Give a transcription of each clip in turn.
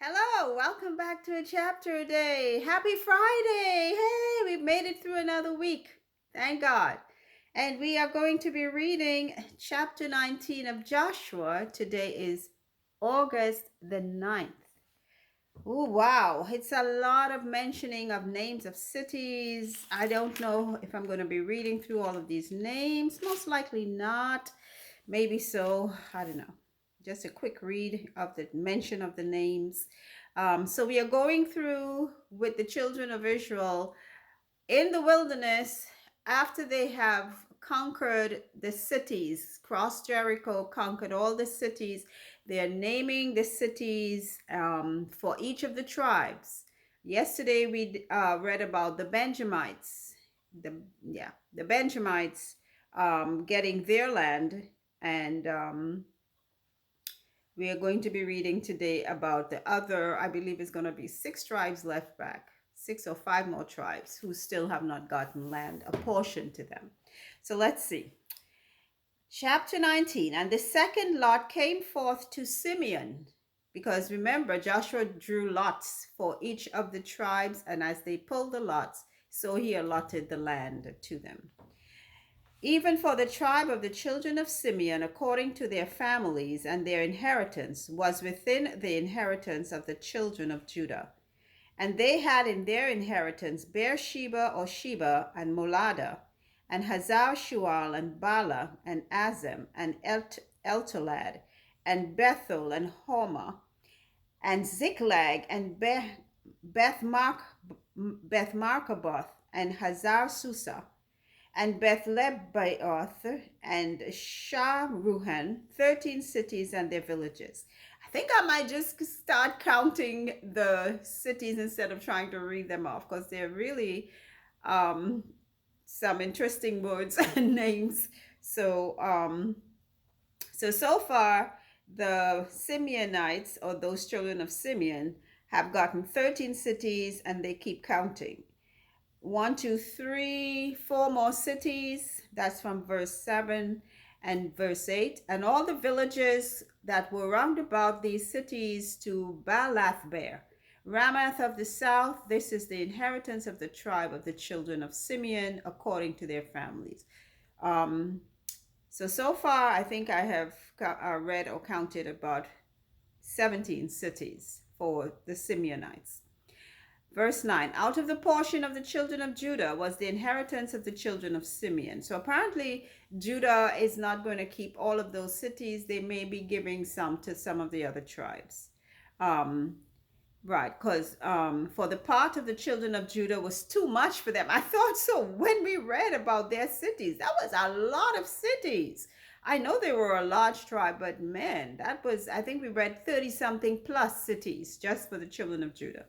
Hello, welcome back to a chapter a day. Happy Friday! Hey, we've made it through another week. Thank God. And we are going to be reading chapter 19 of Joshua. Today is August the 9th. Oh, wow. It's a lot of mentioning of names of cities. I don't know if I'm going to be reading through all of these names. Most likely not. Maybe so. I don't know. Just a quick read of the mention of the names. So we are going through with the children of Israel in the wilderness after they have conquered the cities, crossed Jericho, conquered all the cities. They are naming the cities for each of the tribes. Yesterday we read about the Benjamites, the Benjamites getting their land, and we are going to be reading today about the other, I believe it's going to be six tribes left back, six or five more tribes who still have not gotten land apportioned to them. So let's see. Chapter 19. And the second lot came forth to Simeon, because remember, Joshua drew lots for each of the tribes, and as they pulled the lots, so he allotted the land to them. Even for the tribe of the children of Simeon, according to their families and their inheritance, was within the inheritance of the children of Judah. And they had in their inheritance Beersheba or Sheba and Molada, and Hazar Shual and Bala and Azem and Eltolad, and Bethel and Hormah, and Ziklag and Beth Markaboth and Hazar Susa, and Beth-lebaoth and Sharuhan, 13 cities and their villages. I think I might just start counting the cities instead of trying to read them off, because they're really some interesting words and names. So far, the Simeonites, or those children of Simeon, have gotten 13 cities, and they keep counting. 1, 2, 3, 4 more cities. That's from verse 7 and verse 8. And all the villages that were round about these cities to Baalath-beer. Ramath of the south, this is the inheritance of the tribe of the children of Simeon according to their families. So far, I think I have read or counted about 17 cities for the Simeonites. Verse 9, out of the portion of the children of Judah was the inheritance of the children of Simeon. So apparently Judah is not going to keep all of those cities. They may be giving some to some of the other tribes. Right, because for the part of the children of Judah was too much for them. I thought so when we read about their cities. That was a lot of cities. I know they were a large tribe, but man, that was, I think we read 30 something plus cities just for the children of Judah.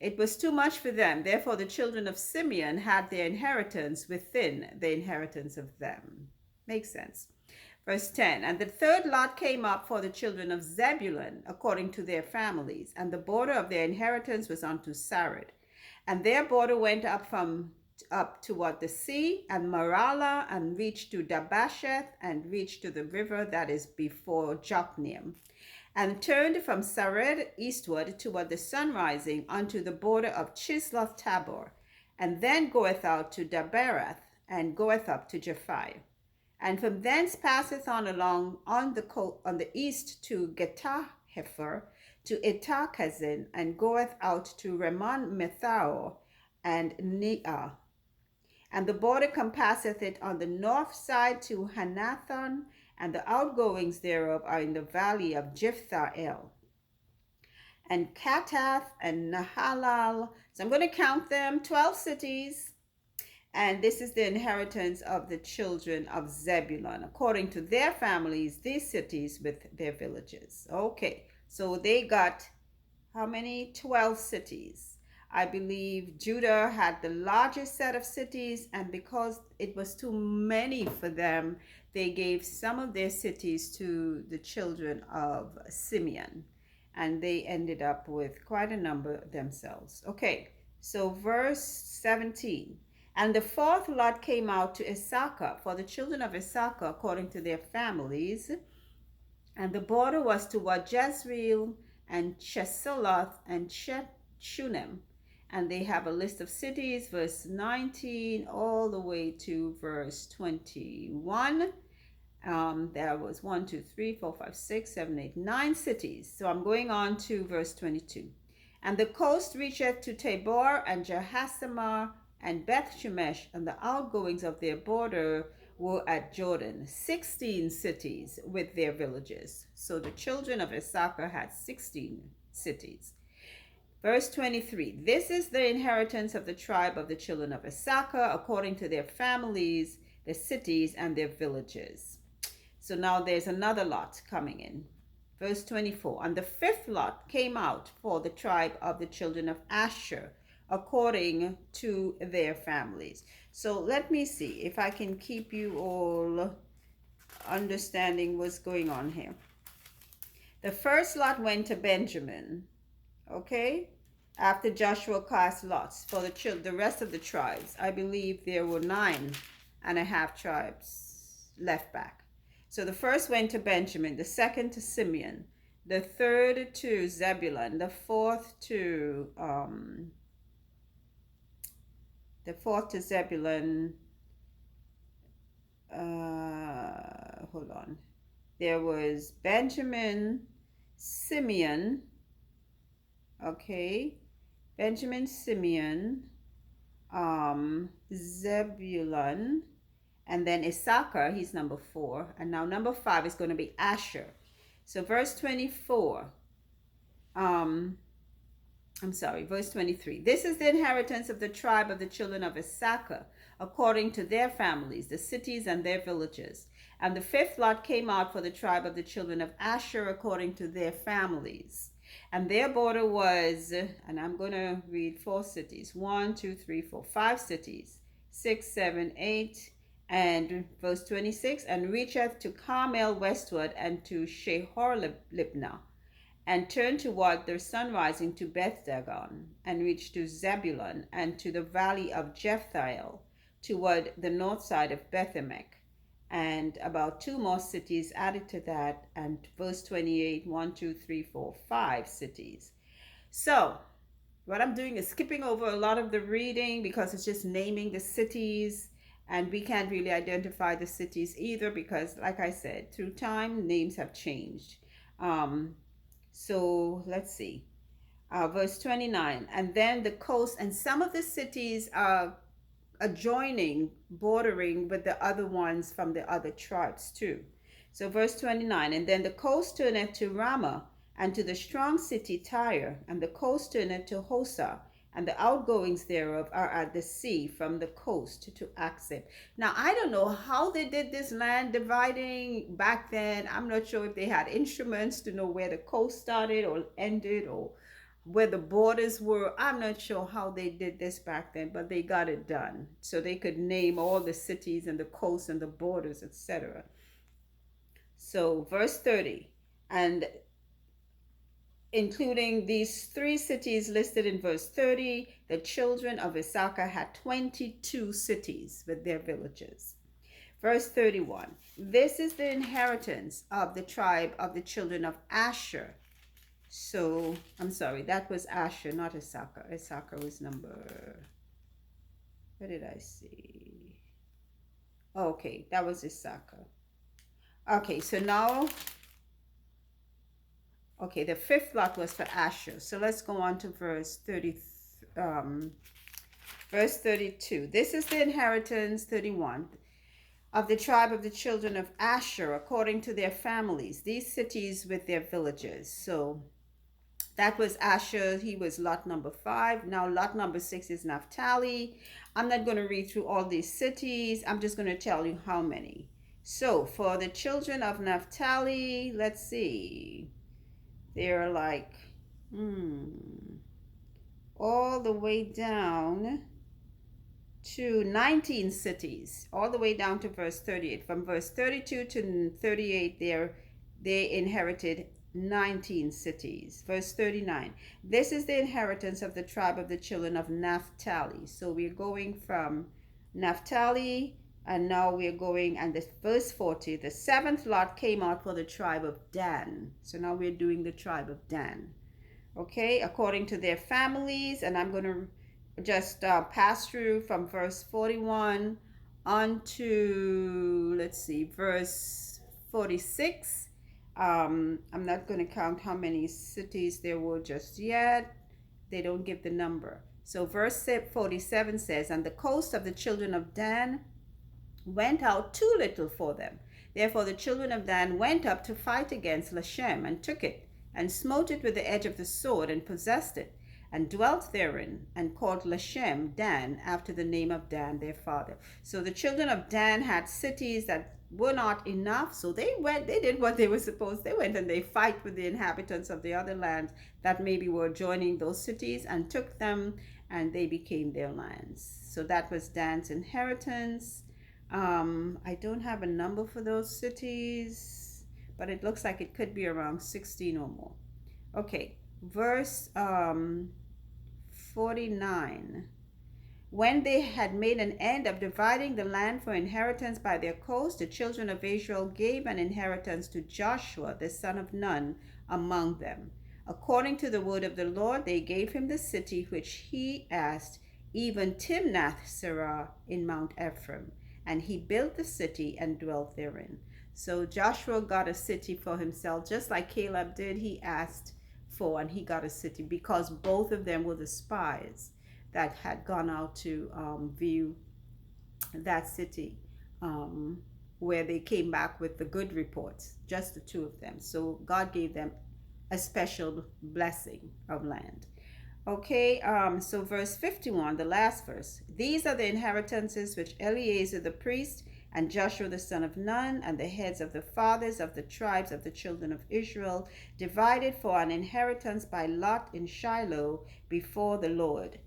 It was too much for them. Therefore, the children of Simeon had their inheritance within the inheritance of them. Makes sense. Verse 10, and the third lot came up for the children of Zebulun, according to their families, and the border of their inheritance was unto Sarid. And their border went up toward the sea, and Marala, and reached to Dabasheth, and reached to the river that is before Jokneam, and turned from Sared eastward toward the sun rising unto the border of Chisloth Tabor, and then goeth out to Daberath, and goeth up to Japhia, and from thence passeth on along on the east to Getahefer, to Etachazin, and goeth out to Ramon Methao and Neah. And the border compasseth it on the north side to Hanathon, and the outgoings thereof are in the valley of Jephthahel, and Katath, and Nahalal. So I'm going to count them, 12 cities. And this is the inheritance of the children of Zebulun, according to their families, these cities with their villages. Okay, so they got how many? 12 cities. I believe Judah had the largest set of cities, and because it was too many for them, they gave some of their cities to the children of Simeon, and they ended up with quite a number themselves. Okay, so verse 17. And the fourth lot came out to Issachar, for the children of Issachar according to their families, and the border was toward Jezreel, and Chesulloth, and Shunem. And they have a list of cities, verse 19 all the way to verse 21. There was 1, 2, 3, 4, 5, 6, 7, 8, 9 cities. So I'm going on to verse 22. And the coast reacheth to Tabor and Jahazamah and Beth Shemesh, and the outgoings of their border were at Jordan, 16 cities with their villages. So the children of Issachar had 16 cities. Verse 23, this is the inheritance of the tribe of the children of Issachar, according to their families, the cities, and their villages. So now there's another lot coming in. Verse 24, and the fifth lot came out for the tribe of the children of Asher, according to their families. So let me see if I can keep you all understanding what's going on here. The first lot went to Benjamin, okay? After Joshua cast lots for the rest of the tribes. I believe there were 9.5 tribes left back. So the first went to Benjamin, the second to Simeon, the third to Zebulun, the fourth to Zebulun. Hold on. There was Benjamin, Simeon, okay, Benjamin, Simeon, Zebulun, and then Issachar, he's number 4. And now number 5 is going to be Asher. So verse 24, verse 23. This is the inheritance of the tribe of the children of Issachar, according to their families, the cities and their villages. And the fifth lot came out for the tribe of the children of Asher, according to their families. And their border was, and I'm going to read 4 cities, 1, 2, 3, 4, 5 cities, 6, 7, 8, and verse 26, and reacheth to Carmel westward and to Shehor-libnah, and turned toward the sun rising to Beth-dagon, and reached to Zebulun, and to the valley of Jephthahel, toward the north side of Beth-emek, and about 2 more cities added to that, and verse 28, 1, 2, 3, 4, 5 cities. So what I'm doing is skipping over a lot of the reading because it's just naming the cities, and we can't really identify the cities either because, like I said, through time, names have changed. So let's see. Verse 29, and then the coast, and some of the cities are adjoining, bordering with the other ones from the other tribes too. So verse 29, and then the coast turneth to Ramah, and to the strong city Tyre, and the coast turneth to Hosah, and the outgoings thereof are at the sea from the coast to Axib. Now, I don't know how they did this land dividing back then. I'm not sure if they had instruments to know where the coast started or ended, or where the borders were. I'm not sure how they did this back then, but they got it done. So they could name all the cities and the coast and the borders, etc. So verse 30, and including these 3 cities listed in verse 30, the children of Issachar had 22 cities with their villages. Verse 31, this is the inheritance of the tribe of the children of Asher. So, I'm sorry, that was Asher, not Issachar. Issachar was number, what did I see? Okay, that was Issachar. Okay, so now, okay, the 5th lot was for Asher. So let's go on to verse 32. This is the inheritance, 31, of the tribe of the children of Asher, according to their families, these cities with their villages. So that was Asher. He was lot number 5. Now lot number 6 is Naphtali. I'm not going to read through all these cities. I'm just going to tell you how many. So for the children of Naphtali, let's see. They're like all the way down to 19 cities, all the way down to verse 38. From verse 32 to 38, they inherited 19 cities. Verse 39, this is the inheritance of the tribe of the children of Naphtali. So we're going from Naphtali And now we're going, and the verse 40, the seventh lot came out for the tribe of Dan. So now we're doing the tribe of Dan. Okay, according to their families. And I'm going to just pass through from verse 41 on to, let's see, verse 46. I'm not going to count how many cities there were just yet. They don't give the number. So verse 47 says, and the coast of the children of Dan went out too little for them. Therefore the children of Dan went up to fight against Lashem, and took it, and smote it with the edge of the sword, and possessed it, and dwelt therein, and called Lashem Dan, after the name of Dan their father. So the children of Dan had cities that were not enough, so they did what they were supposed. They went and they fight with the inhabitants of the other lands that maybe were joining those cities, and took them, and they became their lands. So that was Dan's inheritance. I don't have a number for those cities, but it looks like it could be around 16 or more. Okay, verse 49. When they had made an end of dividing the land for inheritance by their coast, the children of Israel gave an inheritance to Joshua, the son of Nun, among them. According to the word of the Lord, they gave him the city which he asked, even Timnath-serah in Mount Ephraim. And he built the city and dwelt therein. So Joshua got a city for himself, just like Caleb did. He asked for, and he got a city, because both of them were the spies that had gone out to view that city, where they came back with the good reports, just the two of them. So God gave them a special blessing of land. Okay, so verse 51, the last verse. These are the inheritances which Eleazar the priest and Joshua the son of Nun and the heads of the fathers of the tribes of the children of Israel divided for an inheritance by lot in Shiloh before the Lord,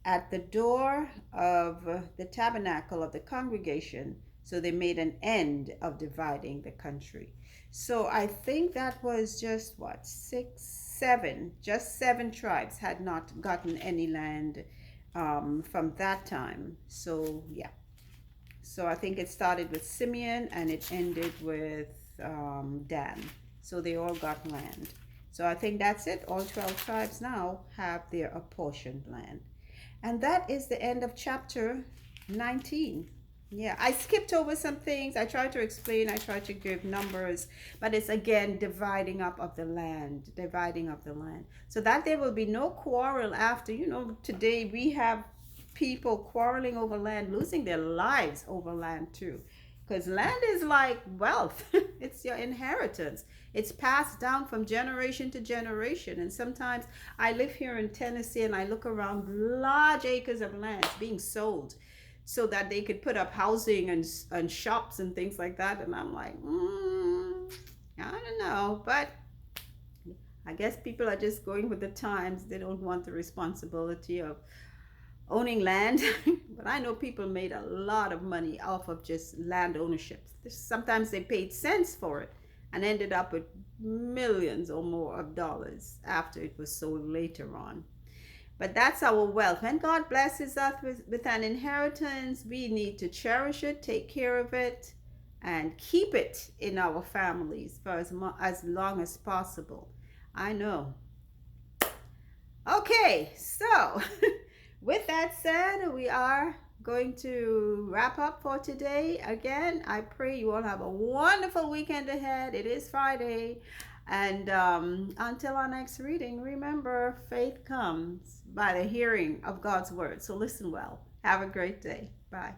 at the door of the tabernacle of the congregation. So they made an end of dividing the country. So I think that was just what, just seven tribes had not gotten any land from that time. So yeah, so I think it started with Simeon and it ended with Dan. So they all got land. So I think that's it. All 12 tribes now have their apportioned land. And that is the end of chapter 19. Yeah, I skipped over some things. I tried to explain, I tried to give numbers, but it's again dividing up of the land, dividing up the land. So that there will be no quarrel after. Today we have people quarreling over land, losing their lives over land too. Because land is like wealth, it's your inheritance. It's passed down from generation to generation. And sometimes I live here in Tennessee and I look around, large acres of land being sold so that they could put up housing and shops and things like that. And I'm like, I don't know. But I guess people are just going with the times. They don't want the responsibility of owning land. But I know people made a lot of money off of just land ownership. Sometimes they paid cents for it and ended up with millions or more of dollars after it was sold later on. But that's our wealth. When God blesses us with an inheritance, we need to cherish it, take care of it, and keep it in our families for as long as possible. I know. Okay, so with that said, we are going to wrap up for today. Again, I pray you all have a wonderful weekend ahead. It is Friday. And until our next reading, remember, faith comes by the hearing of God's word. So listen well. Have a great day. Bye.